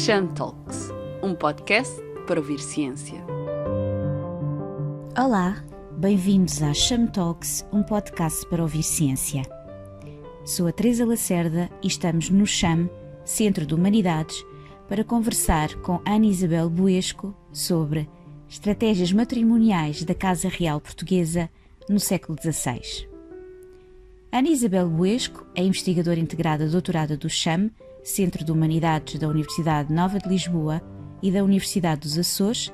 Cham Talks, um podcast para ouvir ciência. Olá, bem-vindos à Cham Talks, um podcast para ouvir ciência. Sou a Teresa Lacerda e estamos no Cham, Centro de Humanidades, para conversar com Ana Isabel Buesco sobre estratégias matrimoniais da Casa Real Portuguesa no século XVI. Ana Isabel Buesco é investigadora integrada doutorada do Cham, Centro de Humanidades da Universidade Nova de Lisboa e da Universidade dos Açores,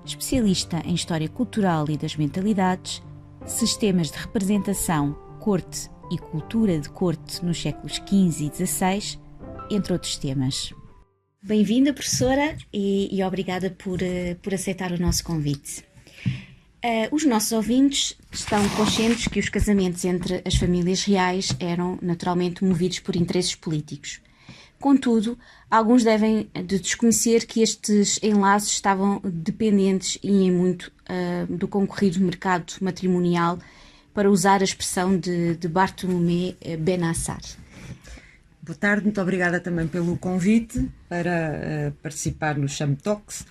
especialista em História Cultural e das Mentalidades, Sistemas de Representação, Corte e Cultura de Corte nos séculos XV e XVI, entre outros temas. Bem-vinda, professora, e obrigada por aceitar o nosso convite. Os nossos ouvintes estão conscientes que os casamentos entre as famílias reais eram naturalmente movidos por interesses políticos. Contudo, alguns devem de desconhecer que estes enlaces estavam dependentes e em muito do concorrido mercado matrimonial, para usar a expressão de Bartolomé Benassar. Boa tarde, muito obrigada também pelo convite para participar no Cham Talks.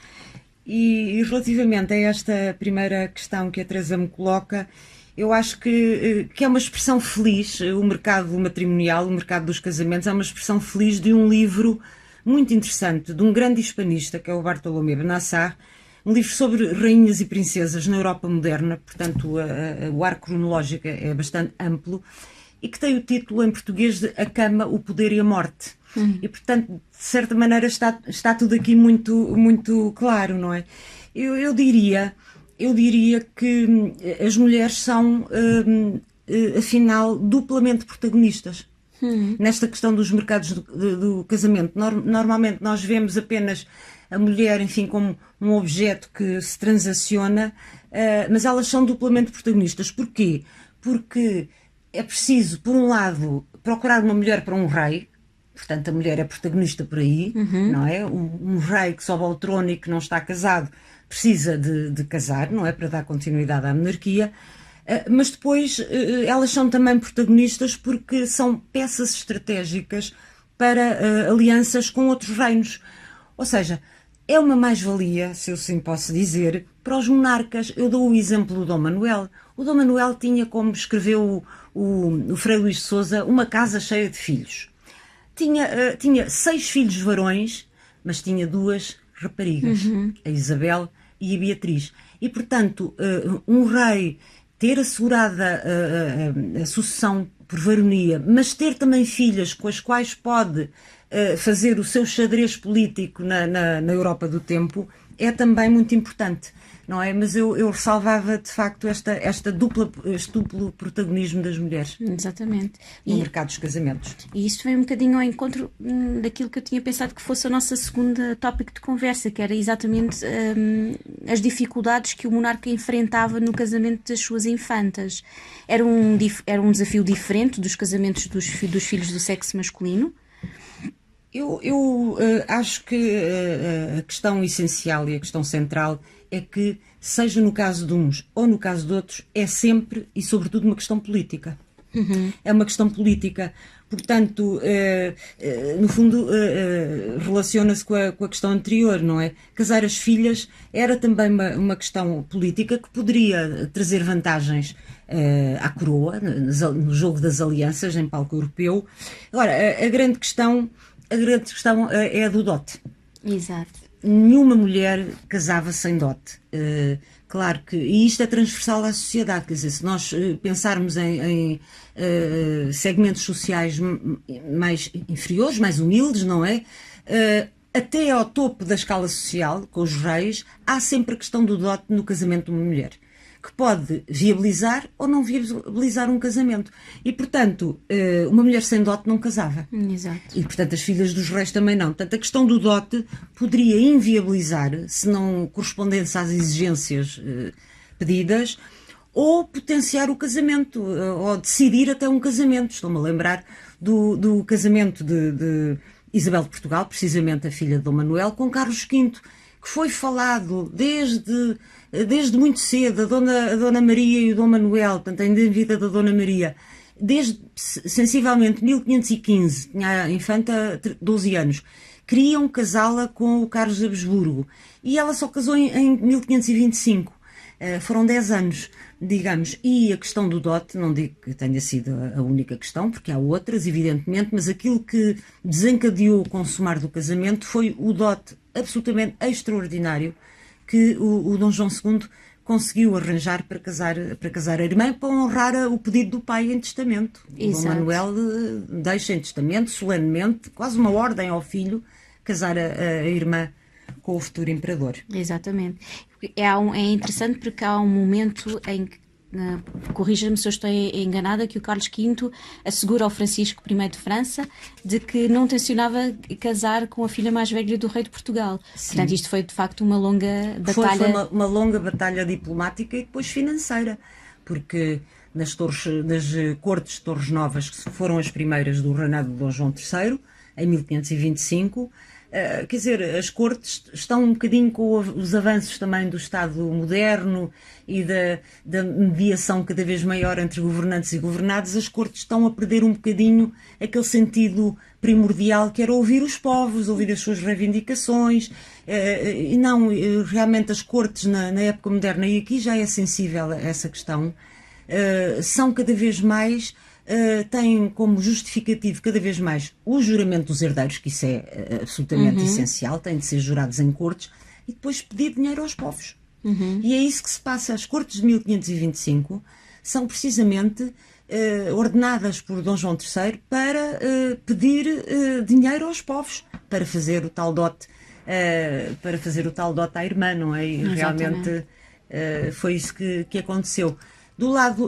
E relativamente a esta primeira questão que a Teresa me coloca, eu acho que é uma expressão feliz. O mercado matrimonial, o mercado dos casamentos, é uma expressão feliz de um livro muito interessante, de um grande hispanista, que é o Bartolomé Benassar, um livro sobre rainhas e princesas na Europa moderna, portanto o arco cronológico é bastante amplo, e que tem o título em português de A Cama, o Poder e a Morte. E, portanto, de certa maneira está tudo aqui muito, muito claro, não é? Eu diria que as mulheres são, afinal, duplamente protagonistas nesta questão dos mercados do casamento. Normalmente nós vemos apenas a mulher, enfim, como um objeto que se transaciona, mas elas são duplamente protagonistas. Porquê? Porque é preciso, por um lado, procurar uma mulher para um rei. Portanto, a mulher é protagonista por aí, não é? Um rei que sobe ao trono e que não está casado precisa de casar, não é? Para dar continuidade à monarquia. Mas depois elas são também protagonistas porque são peças estratégicas para alianças com outros reinos. Ou seja, é uma mais-valia, se eu assim posso dizer, para os monarcas. Eu dou o exemplo do Dom Manuel. O Dom Manuel tinha, como escreveu o Frei Luís de Sousa, uma casa cheia de filhos. Tinha 6 filhos varões, mas tinha 2 raparigas, a Isabel e a Beatriz. E, portanto, um rei ter assegurada a sucessão por varonia, mas ter também filhas com as quais pode fazer o seu xadrez político na Europa do tempo, é também muito importante, não é? Mas eu ressalvava, de facto, este duplo protagonismo das mulheres. Exatamente. No mercado dos casamentos. E isso vem um bocadinho ao encontro daquilo que eu tinha pensado que fosse a nossa segunda tópico de conversa, que era exatamente as dificuldades que o monarca enfrentava no casamento das suas infantas. Era um desafio diferente dos casamentos dos filhos do sexo masculino? Eu acho que a questão essencial e a questão central é que, seja no caso de uns ou no caso de outros, é sempre e sobretudo uma questão política. É uma questão política. Portanto, no fundo, relaciona-se com a questão anterior, não é? Casar as filhas era também uma questão política que poderia trazer vantagens à coroa, no jogo das alianças, em palco europeu. Agora, a grande questão é a do dote. Exato. Nenhuma mulher casava sem dote. Claro que... E isto é transversal à sociedade. Quer dizer, se nós pensarmos em segmentos sociais mais inferiores, mais humildes, não é? Até ao topo da escala social, com os reis, há sempre a questão do dote no casamento de uma mulher, que pode viabilizar ou não viabilizar um casamento. E, portanto, uma mulher sem dote não casava. Exato. E, portanto, as filhas dos reis também não. Portanto, a questão do dote poderia inviabilizar, se não correspondesse às exigências pedidas, ou potenciar o casamento, ou decidir até um casamento. Estou-me a lembrar do casamento de Isabel de Portugal, precisamente a filha de Dom Manuel, com Carlos V, que foi falado desde muito cedo, a Dona Maria e o Dom Manuel, portanto, ainda em vida da Dona Maria, desde sensivelmente 1515, tinha a infanta 12 anos, queriam casá-la com o Carlos de Habsburgo. E ela só casou em 1525. Foram 10 anos, digamos. E a questão do dote, não digo que tenha sido a única questão, porque há outras, evidentemente, mas aquilo que desencadeou o consumar do casamento foi o dote absolutamente extraordinário que o Dom João II conseguiu arranjar para casar a irmã, para honrar o pedido do pai em testamento. Exato. O Dom Manuel deixa em testamento, solenemente, quase uma ordem ao filho, casar a irmã com o futuro imperador. Exatamente. É interessante porque há um momento em que, corrija-me se eu estou enganada, que o Carlos V assegura ao Francisco I de França de que não tencionava casar com a filha mais velha do rei de Portugal. Sim. Portanto, isto foi de facto uma longa batalha. Foi uma longa batalha diplomática e depois financeira, porque nas cortes de Torres Novas, que foram as primeiras do reinado de Dom João III, em 1525, quer dizer, as cortes estão um bocadinho com os avanços também do Estado moderno e da mediação cada vez maior entre governantes e governados. As cortes estão a perder um bocadinho aquele sentido primordial que era ouvir os povos, ouvir as suas reivindicações, e não, realmente as cortes na época moderna, e aqui já é sensível a essa questão, são cada vez mais... têm como justificativo cada vez mais o juramento dos herdeiros, que isso é absolutamente essencial, têm de ser jurados em cortes, e depois pedir dinheiro aos povos. E é isso que se passa. As cortes de 1525 são precisamente ordenadas por Dom João III para pedir dinheiro aos povos, para fazer o tal dote, à irmã, não é? E realmente foi isso que aconteceu. Do lado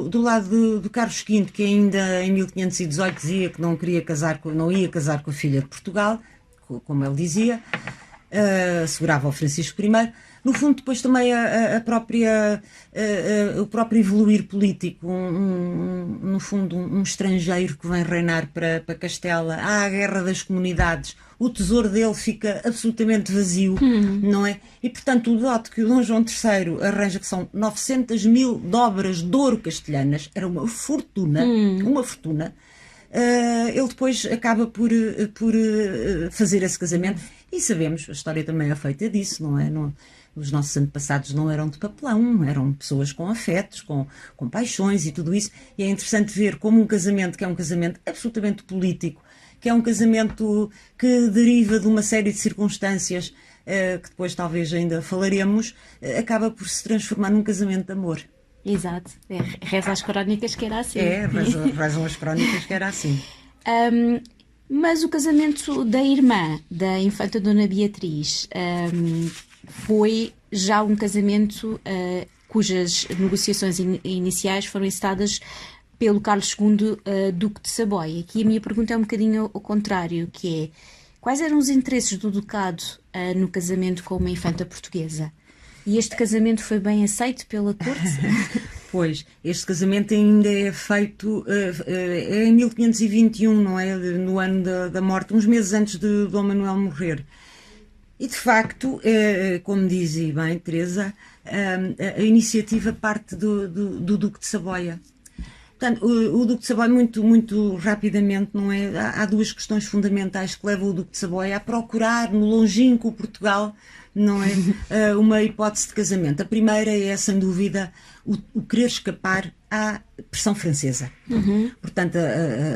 do Carlos V, que ainda em 1518 dizia que não ia casar com a filha de Portugal, como ele dizia, assegurava ao Francisco I. No fundo, depois também o próprio evoluir político, no fundo, um estrangeiro que vem reinar para Castela, há a guerra das comunidades, o tesouro dele fica absolutamente vazio, não é? E, portanto, o dote que o Dom João III arranja, que são 900.000 dobras de ouro castelhanas, era uma fortuna, ele depois acaba por fazer esse casamento, e sabemos, a história também é feita disso, não é? Os nossos antepassados não eram de papelão, eram pessoas com afetos, com paixões e tudo isso, e é interessante ver como um casamento, que é um casamento absolutamente político, que é um casamento que deriva de uma série de circunstâncias, que depois talvez ainda falaremos, acaba por se transformar num casamento de amor. Exato. Reza as crónicas que era assim. Rezam as crónicas que era assim. Mas o casamento da irmã da infanta Dona Beatriz foi já um casamento cujas negociações iniciais foram encetadas pelo Carlos II, Duque de Saboia. Aqui a minha pergunta é um bocadinho ao contrário, que é: quais eram os interesses do ducado no casamento com uma infanta portuguesa? E este casamento foi bem aceito pela corte? Pois, este casamento ainda é feito em 1521, não é? No ano da morte, uns meses antes de Dom Manuel morrer. E, de facto, como diz bem Teresa, a iniciativa parte do Duque de Saboia. Portanto, o Duque de Saboia, muito rapidamente, não é? Há duas questões fundamentais que levam o Duque de Saboia a procurar no longínquo Portugal, não é? Uma hipótese de casamento. A primeira é, sem dúvida, o querer escapar à pressão francesa. Portanto,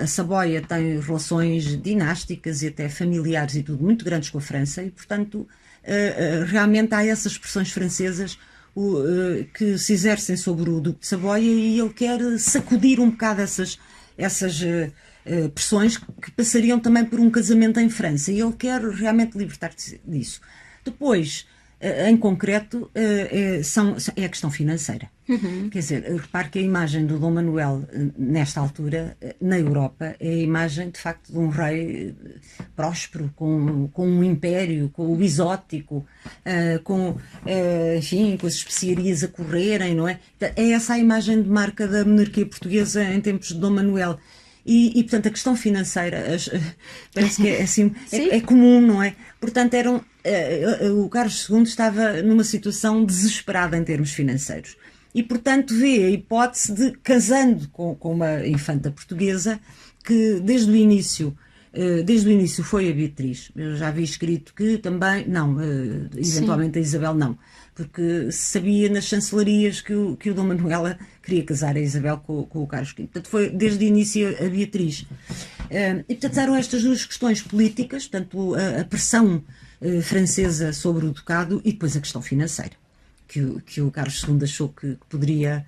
a Saboia tem relações dinásticas e até familiares e tudo muito grandes com a França, e, portanto, realmente há essas pressões francesas que se exercem sobre o Duque de Saboia, e ele quer sacudir um bocado essas pressões que passariam também por um casamento em França, e ele quer realmente libertar-se disso. Depois, em concreto, é a questão financeira. Quer dizer, repare que a imagem do Dom Manuel, nesta altura, na Europa, é a imagem, de facto, de um rei próspero, com um império, com o exótico, enfim, com as especiarias a correrem, não é? É essa a imagem de marca da monarquia portuguesa em tempos de Dom Manuel. E portanto, a questão financeira parece que é assim, é comum, não é? Portanto, o Carlos II estava numa situação desesperada em termos financeiros. E, portanto, vê a hipótese de, casando com uma infanta portuguesa, que desde o início desde o início foi a Beatriz. Eu já vi escrito que também, não, eventualmente a Isabel não, porque se sabia nas chancelarias que o Dom Manuela queria casar a Isabel com o Carlos V. Portanto, foi desde o início a Beatriz. E, portanto, eram estas duas questões políticas, portanto, a pressão francesa sobre o ducado e depois a questão financeira. Que o Carlos II achou que poderia,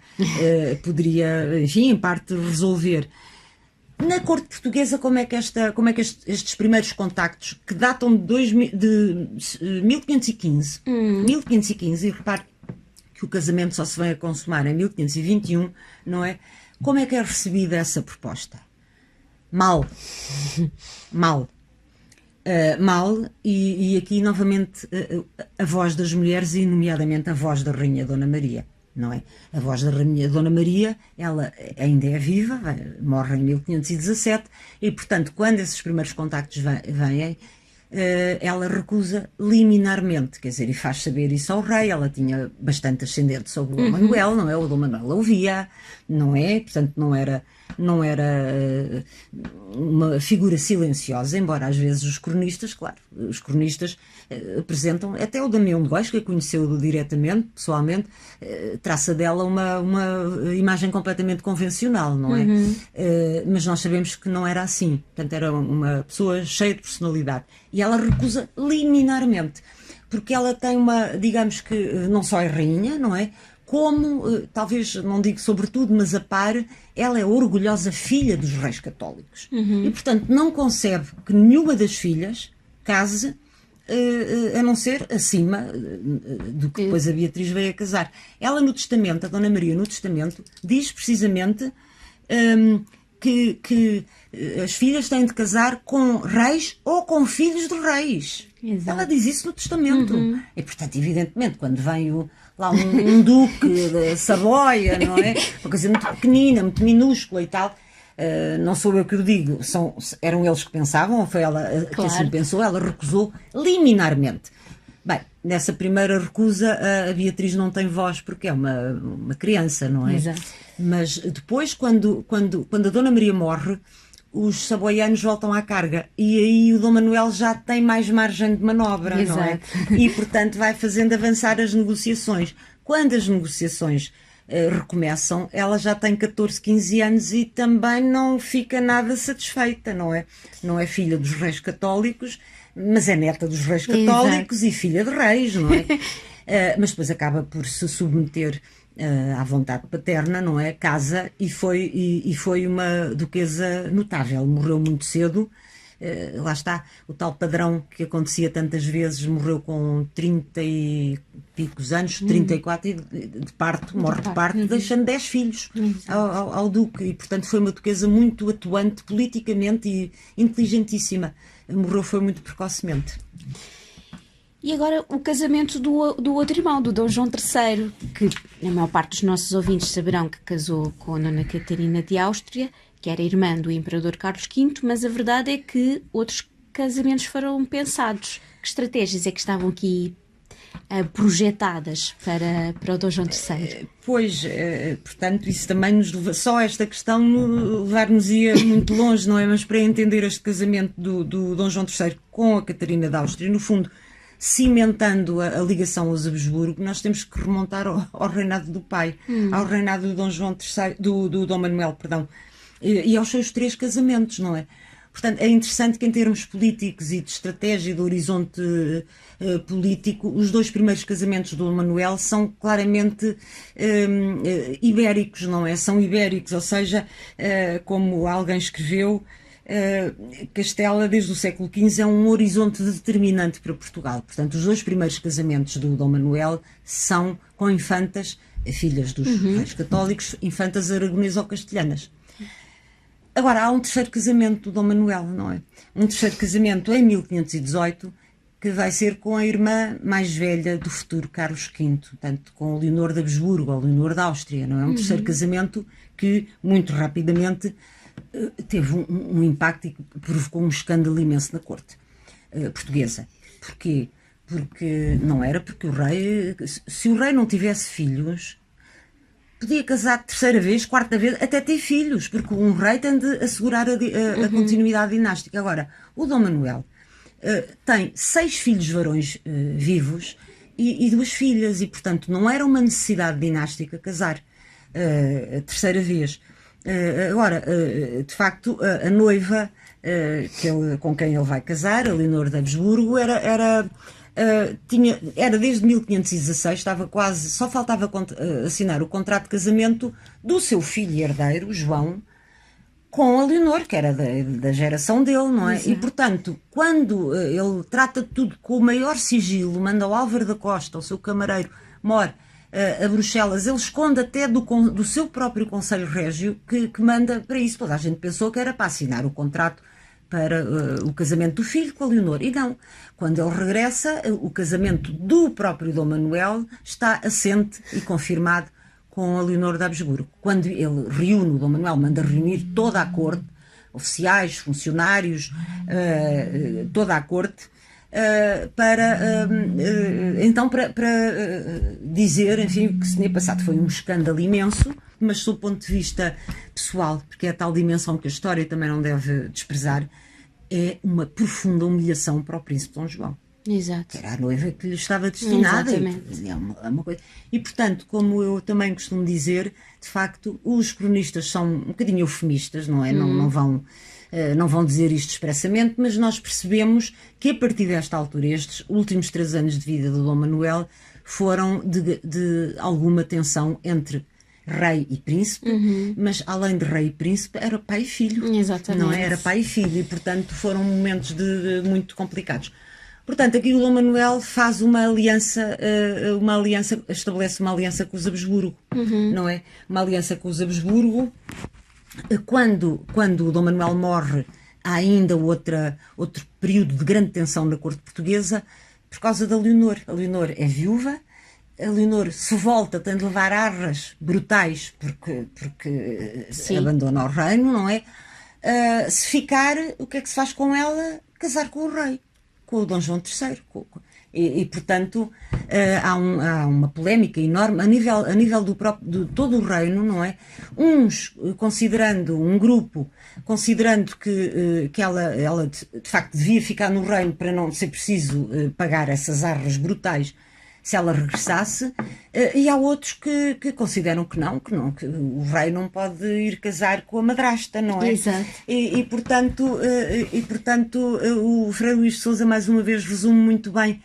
enfim, em parte resolver. Na corte portuguesa, como é que estes primeiros contactos, que datam de 1515, 1515, e repare que o casamento só se vem a consumar em 1521, não é? Como é que é recebida essa proposta? Mal. Mal. Mal, e aqui novamente a voz das mulheres, e nomeadamente a voz da Rainha Dona Maria, não é? A voz da Rainha Dona Maria, ela ainda é viva, morre em 1517, e portanto, quando esses primeiros contactos vêm, ela recusa liminarmente, quer dizer, e faz saber isso ao rei. Ela tinha bastante ascendente sobre o Dom Manuel, não é? O Dom Manuel ouvia, não é? Portanto, não era uma figura silenciosa, embora às vezes os cronistas apresentam, até o Damião de Góis, que a conheceu diretamente, pessoalmente, traça dela uma imagem completamente convencional, não é? Mas nós sabemos que não era assim. Portanto, era uma pessoa cheia de personalidade. E ela recusa liminarmente, porque ela tem digamos que não só é rainha, não é? Como, talvez, não digo sobretudo, mas a par, ela é orgulhosa filha dos reis católicos. E, portanto, não concebe que nenhuma das filhas case, a não ser acima do que depois a Beatriz veio a casar. Ela no testamento, a Dona Maria no testamento, diz precisamente que as filhas têm de casar com reis ou com filhos de reis. Exato. Ela diz isso no testamento. E, portanto, evidentemente, quando vem lá um duque de Savoia, não é? Uma coisa muito pequenina, muito minúscula e tal. Não sou eu que o digo, eram eles que pensavam, ou foi ela que assim pensou. Ela recusou liminarmente. Bem, nessa primeira recusa, a Beatriz não tem voz, porque é uma criança, não é? Exato. Mas depois, quando a Dona Maria morre, os saboianos voltam à carga, e aí o Dom Manuel já tem mais margem de manobra, não é? E, portanto, vai fazendo avançar as negociações. Quando as negociações recomeçam, ela já tem 14, 15 anos e também não fica nada satisfeita, não é? Não é filha dos reis católicos, mas é neta dos reis católicos. Exato. E filha de reis, não é? Mas depois acaba por se submeter à vontade paterna, não é? Casa, e foi uma duquesa notável. Morreu muito cedo. Lá está, o tal padrão que acontecia tantas vezes, morreu com 30 e picos anos, 34, de parto, morre de parto, deixando 10 filhos ao duque, e portanto foi uma duquesa muito atuante politicamente e inteligentíssima. Morreu foi muito precocemente. E agora o casamento do outro irmão, do Dom João III, que a maior parte dos nossos ouvintes saberão que casou com a Dona Catarina de Áustria, que era irmã do Imperador Carlos V, mas a verdade é que outros casamentos foram pensados. Que estratégias é que estavam aqui projetadas para o Dom João III? Pois, portanto, isso também nos leva, só esta questão levar-nos-ia muito longe, não é? Mas para entender este casamento do Dom João III com a Catarina de Áustria, no fundo, cimentando a ligação aos Habsburgo, nós temos que remontar ao reinado do pai, ao reinado do Dom João III, do Dom Manuel, perdão, e aos seus 3 casamentos, não é? Portanto, é interessante que em termos políticos e de estratégia do horizonte político, os 2 primeiros casamentos do Dom Manuel são claramente ibéricos, não é? São ibéricos, ou seja, como alguém escreveu, Castela, desde o século XV, é um horizonte determinante para Portugal. Portanto, os 2 primeiros casamentos do Dom Manuel são com infantas, filhas dos reis católicos, infantas aragonesas ou castelhanas. Agora, há um terceiro casamento do Dom Manuel, não é? Um terceiro casamento em 1518, que vai ser com a irmã mais velha do futuro Carlos V, portanto, com Leonor de Habsburgo ou Leonor da Áustria, não é? Um terceiro casamento que, muito rapidamente, teve um impacto e provocou um escândalo imenso na corte portuguesa. Porquê? Porque não era porque o rei... Se o rei não tivesse filhos, podia casar terceira vez, quarta vez, até ter filhos, porque um rei tem de assegurar a continuidade dinástica. Agora, o Dom Manuel tem 6 filhos varões vivos e 2 filhas, e portanto não era uma necessidade dinástica casar a terceira vez. Agora, de facto, a noiva com quem ele vai casar, a Leonor de Habsburgo, era desde 1516, só faltava assinar o contrato de casamento do seu filho e herdeiro, João, com a Leonor, que era da geração dele, não é? Exato. E, portanto, quando ele trata de tudo com o maior sigilo, manda ao Álvaro da Costa, o seu camareiro, mora a Bruxelas, ele esconde até do seu próprio Conselho Régio, que manda para isso. Toda a gente pensou que era para assinar o contrato para o casamento do filho com a Leonor. E não. Quando ele regressa, o casamento do próprio Dom Manuel está assente e confirmado com a Leonor de Habsburgo. Quando ele reúne, o Dom Manuel manda reunir toda a corte, oficiais, funcionários, toda a corte, para dizer, enfim, que se tinha passado. Foi um escândalo imenso, mas sob o ponto de vista pessoal, porque é a tal dimensão que a história também não deve desprezar, é uma profunda humilhação para o príncipe Dom João. Exato. Que era a noiva que lhe estava destinada. Uma coisa. E, portanto, como eu também costumo dizer, de facto, os cronistas são um bocadinho eufemistas, não é? Não vão dizer isto expressamente, mas nós percebemos que a partir desta altura, estes últimos 3 anos de vida do Dom Manuel foram de alguma tensão entre rei e príncipe, mas além de rei e príncipe era pai e filho. Exatamente. Não é? Era pai e filho, e portanto foram momentos muito complicados. Portanto, aqui o Dom Manuel faz estabelece uma aliança com os Habsburgo, não é? Uma aliança com os Habsburgo. Quando o Dom Manuel morre, há ainda outro período de grande tensão na corte portuguesa por causa da Leonor. A Leonor é viúva, a Leonor se volta, tem de levar arras brutais porque abandona o reino, não é? Se ficar, o que é que se faz com ela? Casar com o rei, com o Dom João III. E portanto, há uma polémica enorme a nível de todo o reino, não é? Um grupo considerando que ela de facto devia ficar no reino para não ser preciso pagar essas arras brutais se ela regressasse, e há outros que consideram que o rei não pode ir casar com a madrasta, não é? Exato. E portanto, o Frei Luís de Sousa mais uma vez resume muito bem.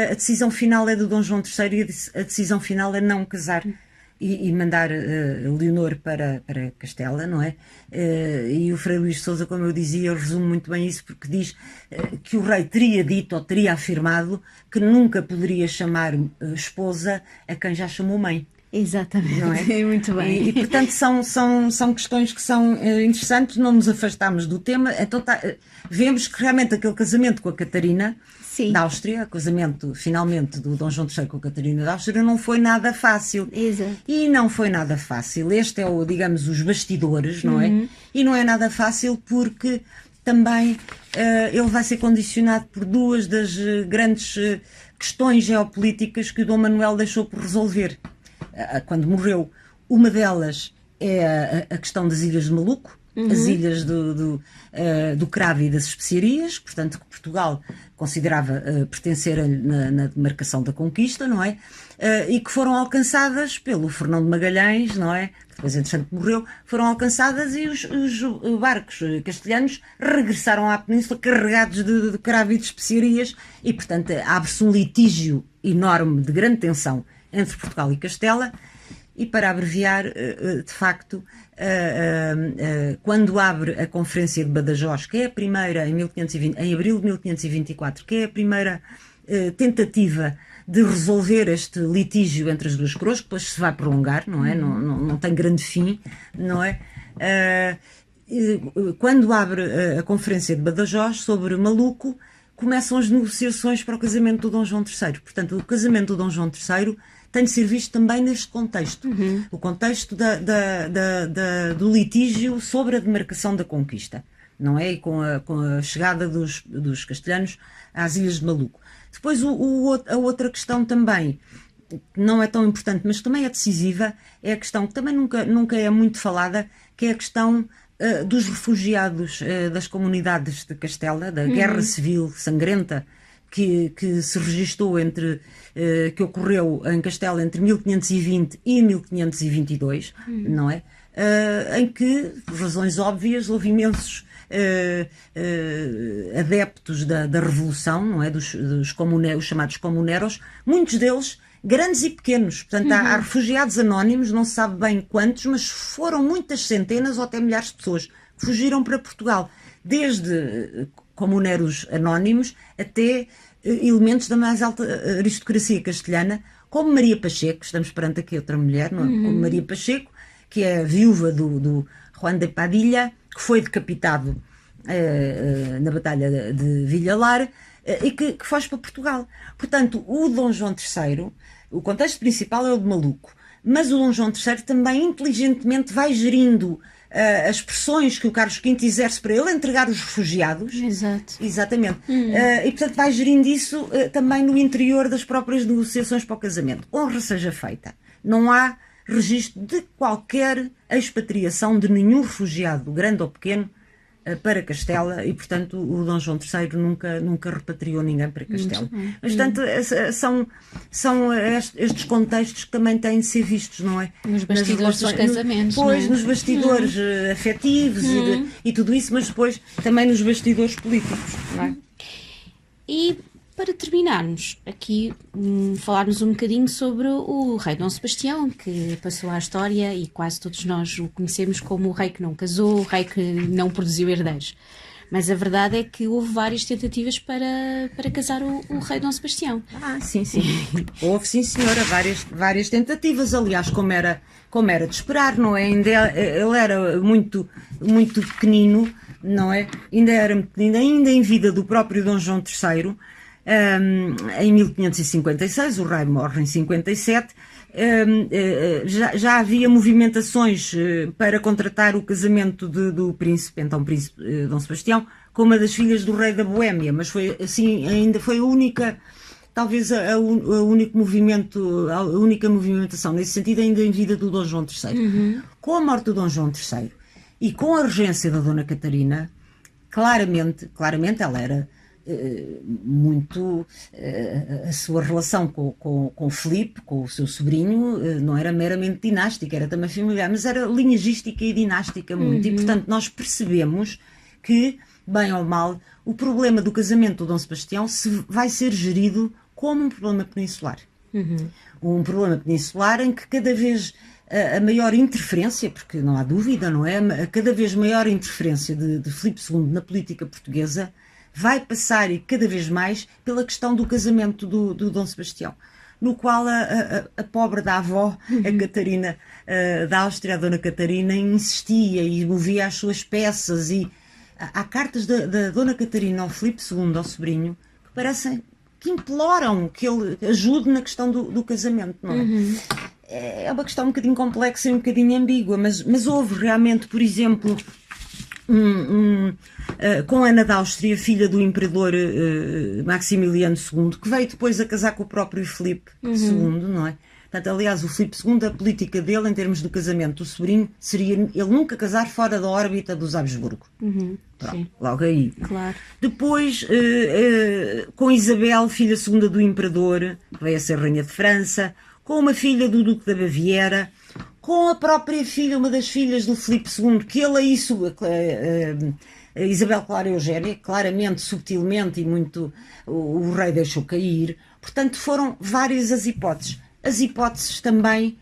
A decisão final é do Dom João III e a decisão final é não casar e mandar Leonor para Castela, não é? E o Frei Luís de Sousa, como eu dizia, resume muito bem isso, porque diz que o rei teria dito ou teria afirmado que nunca poderia chamar esposa a quem já chamou mãe. Exatamente, não é? Muito bem. E portanto são questões que são interessantes, não nos afastamos do tema. Então vemos que realmente aquele casamento com a Catarina da Áustria, o casamento finalmente do Dom João III com a Catarina da Áustria, não foi nada fácil. Exato. E não foi nada fácil. Este é digamos, os bastidores, não é? E não é nada fácil porque também ele vai ser condicionado por 2 das grandes questões geopolíticas que o Dom Manuel deixou por resolver quando morreu. Uma delas é a questão das Ilhas de Maluco, as ilhas do cravo e das especiarias, portanto que Portugal considerava pertencer na demarcação da conquista, não é? E que foram alcançadas pelo Fernão de Magalhães, não é? Que depois entretanto morreu, foram alcançadas e os barcos castelhanos regressaram à península carregados de cravo e de especiarias e portanto abre-se um litígio enorme de grande tensão entre Portugal e Castela. E para abreviar, de facto, quando abre a Conferência de Badajoz, que é a primeira em abril de 1524, que é a primeira tentativa de resolver este litígio entre as duas coroas, que depois se vai prolongar, não é? Não tem grande fim, não é? Quando abre a Conferência de Badajoz sobre Maluco, começam as negociações para o casamento do Dom João III. Portanto, o casamento do Dom João III tem de ser visto também neste contexto, o contexto do litígio sobre a demarcação da conquista, não é? E com a chegada dos castelhanos às Ilhas de Maluco. Depois a outra questão também não é tão importante, mas também é decisiva, é a questão que também nunca é muito falada, que é a questão dos refugiados das comunidades de Castela, da guerra civil sangrenta que se registou que ocorreu em Castela entre 1520 e 1522, não é? Em que, por razões óbvias, houve imensos adeptos da Revolução, não é? Os chamados comuneros, muitos deles grandes e pequenos. Portanto, há refugiados anónimos, não se sabe bem quantos, mas foram muitas centenas ou até milhares de pessoas que fugiram para Portugal, desde comuneros anónimos até elementos da mais alta aristocracia castelhana, como Maria Pacheco. Estamos perante aqui outra mulher, não é? Como Maria Pacheco, que é a viúva do Juan de Padilla, que foi decapitado na Batalha de Villalar, e que foge para Portugal. Portanto, o Dom João III, o contexto principal é o de Maluco, mas o Dom João III também inteligentemente vai gerindo as pressões que o Carlos V exerce para ele entregar os refugiados. Exato. Exatamente. E, portanto, vai gerindo isso também no interior das próprias negociações para o casamento. Honra seja feita. Não há registro de qualquer expatriação de nenhum refugiado, grande ou pequeno, para Castela, e portanto o Dom João III nunca repatriou ninguém para Castela. Mas, portanto, são estes contextos que também têm de ser vistos, não é? Nos bastidores dos casamentos. Depois, nos bastidores afetivos e tudo isso, mas depois também nos bastidores políticos, não é? E para terminarmos aqui, falarmos um bocadinho sobre o rei Dom Sebastião, que passou à história e quase todos nós o conhecemos como o rei que não casou, o rei que não produziu herdeiros. Mas a verdade é que houve várias tentativas para casar o rei Dom Sebastião. Sim. Houve, sim, senhora, várias tentativas. Aliás, como era de esperar, não é? Ele era muito, muito pequenino, não é? Ainda era muito pequenino, ainda em vida do próprio Dom João III. Em 1556, o rei morre em 57, já havia movimentações para contratar o casamento do príncipe Dom Sebastião, com uma das filhas do rei da Boémia, mas foi assim, ainda foi a única, talvez a única movimentação nesse sentido, ainda em vida do Dom João III. Com a morte do Dom João III e com a regência da Dona Catarina, claramente ela era muito a sua relação com o Filipe, com o seu sobrinho, não era meramente dinástica, era também familiar, mas era linhagística e dinástica muito. E, portanto, nós percebemos que, bem ou mal, o problema do casamento do Dom Sebastião vai ser gerido como um problema peninsular. Um problema peninsular em que cada vez a maior interferência, porque não há dúvida, não é? A cada vez maior interferência de Filipe II na política portuguesa vai passar, e cada vez mais, pela questão do casamento do Dom Sebastião, no qual a pobre da avó, a Catarina da Áustria, a Dona Catarina, insistia e movia as suas peças, e há cartas da Dona Catarina ao Filipe II, ao sobrinho, que parecem que imploram que ele ajude na questão do casamento, não é? É uma questão um bocadinho complexa e um bocadinho ambígua, mas houve realmente, por exemplo, com Ana da Áustria, filha do imperador Maximiliano II, que veio depois a casar com o próprio Filipe II, não é? Portanto, aliás, o Filipe II, a política dele, em termos do casamento do sobrinho, seria ele nunca casar fora da órbita dos Habsburgo. Pronto, logo aí. Claro. Depois, com Isabel, filha segunda do imperador, que veio a ser rainha de França, com uma filha do Duque da Baviera, com a própria filha, uma das filhas do Filipe II, que ele aí, Isabel Clara Eugénia, claramente, subtilmente e muito, o rei deixou cair. Portanto, foram várias as hipóteses. As hipóteses também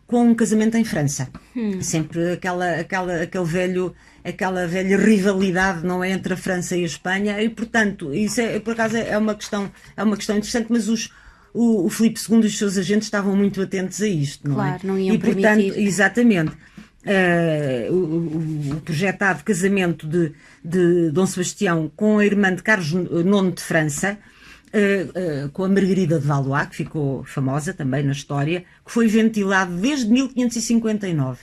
com um casamento em França. Sempre aquela velha rivalidade, não é, entre a França e a Espanha, e portanto, isso por acaso é uma questão interessante, mas o Filipe II e os seus agentes estavam muito atentos a isto, não é? Claro, não iam permitir. Portanto, exatamente, o projetado casamento de Dom Sebastião com a irmã de Carlos IX de França, com a Margarida de Valois, que ficou famosa também na história, que foi ventilado desde 1559.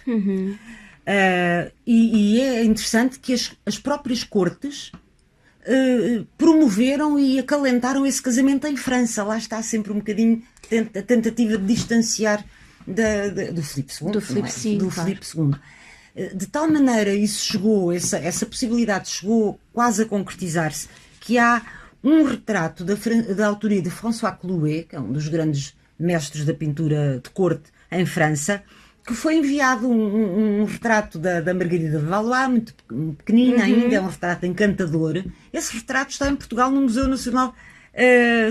E é interessante que as próprias cortes promoveram e acalentaram esse casamento em França. Lá está sempre um bocadinho a tentativa de distanciar do Filipe II. Do Filipe, sim, do claro. Filipe II. De tal maneira isso chegou, essa possibilidade chegou quase a concretizar-se, que há um retrato da autoria de François Clouet, que é um dos grandes mestres da pintura de corte em França, que foi enviado um retrato da Margarida de Valois, muito pequenino ainda, é um retrato encantador. Esse retrato está em Portugal no Museu Nacional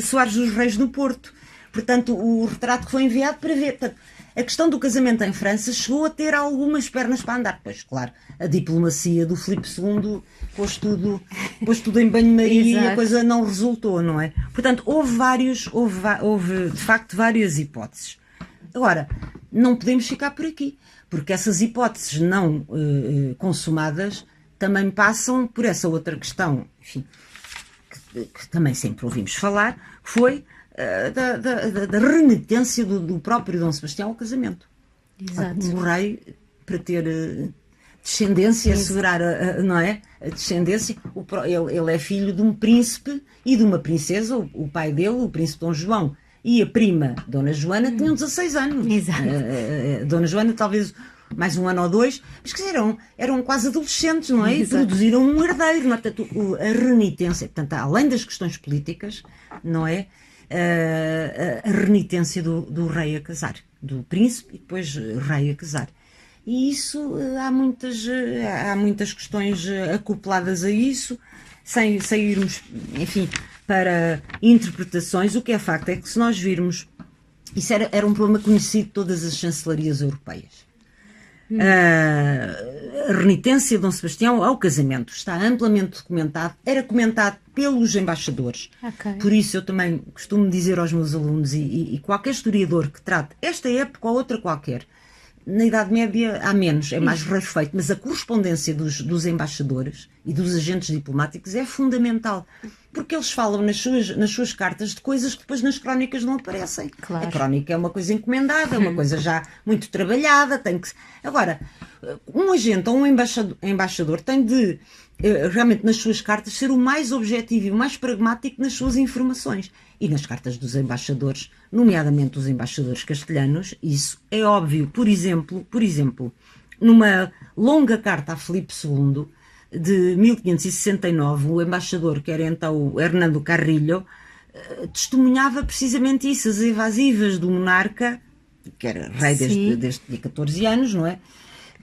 Soares dos Reis no Porto. Portanto, o retrato que foi enviado para ver. Portanto, a questão do casamento em França chegou a ter algumas pernas para andar. Pois, claro, a diplomacia do Filipe II pôs tudo em banho-maria e a coisa não resultou, não é? Portanto, houve de facto várias hipóteses. Agora, não podemos ficar por aqui, porque essas hipóteses não consumadas também passam por essa outra questão, enfim, que também sempre ouvimos falar, que foi da renitência do próprio Dom Sebastião ao casamento. Exato. O rei, para ter descendência, assegurar não é? A descendência, ele é filho de um príncipe e de uma princesa, o pai dele, o príncipe Dom João, e a prima, Dona Joana, tinham 16 anos. Exato. Dona Joana, talvez mais um ano ou dois, mas quer dizer, eram quase adolescentes, não é? E Exato. produziram um herdeiro, não é? Portanto, a renitência, portanto, além das questões políticas, não é? A renitência do rei a casar, do príncipe e depois rei a casar. E isso, há muitas questões acopladas a isso, sem irmos, enfim, para interpretações. O que é facto é que, se nós virmos, isso era um problema conhecido de todas as chancelarias europeias. A renitência de Dom Sebastião ao casamento está amplamente documentado, era comentado pelos embaixadores. Okay. Por isso eu também costumo dizer aos meus alunos e qualquer historiador que trate esta época ou outra qualquer, na Idade Média há menos, é mais rarefeito, mas a correspondência dos embaixadores e dos agentes diplomáticos é fundamental, porque eles falam nas suas cartas de coisas que depois nas crónicas não aparecem. Claro. A crónica é uma coisa encomendada, é uma coisa já muito trabalhada, tem que... Agora, um agente ou um embaixador tem de, realmente nas suas cartas, ser o mais objetivo e o mais pragmático nas suas informações. E nas cartas dos embaixadores, nomeadamente os embaixadores castelhanos, isso é óbvio. Por exemplo, numa longa carta a Filipe II, de 1569, o embaixador, que era então o Hernando Carrillo, testemunhava precisamente isso, as evasivas do monarca, que era rei desde 14 anos, não é?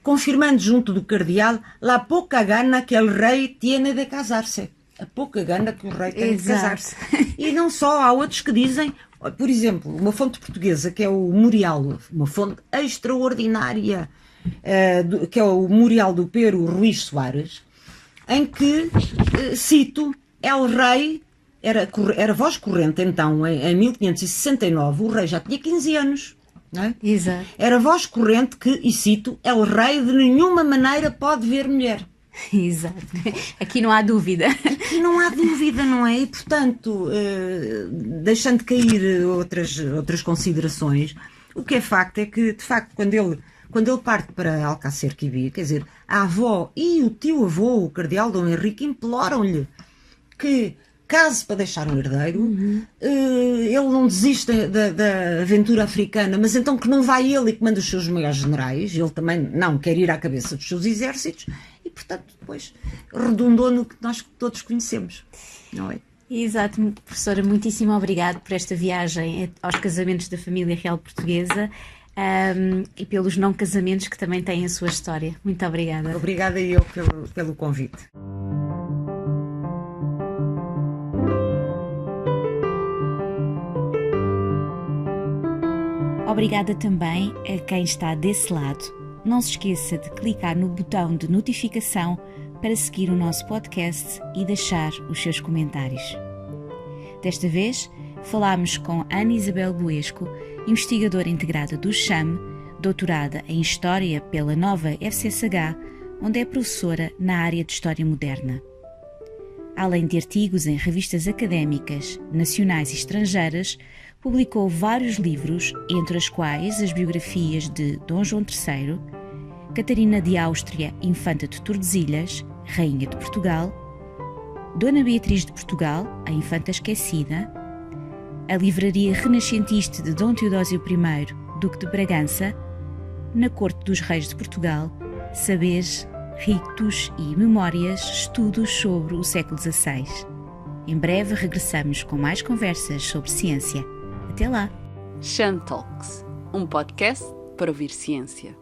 Confirmando junto do cardeal la pouca gana que el rei tiene de casar-se. A pouca gana que o rei tem de casar-se. E não só, há outros que dizem, por exemplo, uma fonte portuguesa, que é o Memorial, uma fonte extraordinária, que é o Memorial do Pero Ruiz Soares, em que, cito, el rei, era voz corrente então, em 1569, o rei já tinha 15 anos. Não é? Exato. Era voz corrente que, e cito, el rei de nenhuma maneira pode ver mulher. Exato. Aqui não há dúvida. Aqui não há dúvida, não é? E, portanto, deixando cair outras considerações, o que é facto é que, de facto, quando ele parte para Alcácer Quibir, quer dizer, a avó e o tio-avô, o cardeal Dom Henrique, imploram-lhe que case para deixar um herdeiro, ele não desista da aventura africana, mas então que não vai ele e que manda os seus maiores generais, ele também não quer ir à cabeça dos seus exércitos, e portanto depois redundou no que nós todos conhecemos, não é? Exato, professora, muitíssimo obrigado por esta viagem aos casamentos da família real portuguesa e pelos não casamentos que também têm a sua história. Muito obrigada. Obrigada eu pelo convite. Obrigada também a quem está desse lado. Não se esqueça de clicar no botão de notificação para seguir o nosso podcast e deixar os seus comentários. Desta vez, falámos com Ana Isabel Buesco, investigadora integrada do CHAM, doutorada em História pela Nova FCSH, onde é professora na área de História Moderna. Além de artigos em revistas académicas, nacionais e estrangeiras, publicou vários livros, entre os quais as biografias de Dom João III, Catarina de Áustria, Infanta de Tordesilhas, Rainha de Portugal, Dona Beatriz de Portugal, a Infanta Esquecida, a Livraria Renascentista de Dom Teodósio I, Duque de Bragança, Na Corte dos Reis de Portugal, Saberes, Rictos e Memórias, estudos sobre o século XVI. Em breve regressamos com mais conversas sobre ciência. Até lá! Cham Talks, um podcast para ouvir ciência.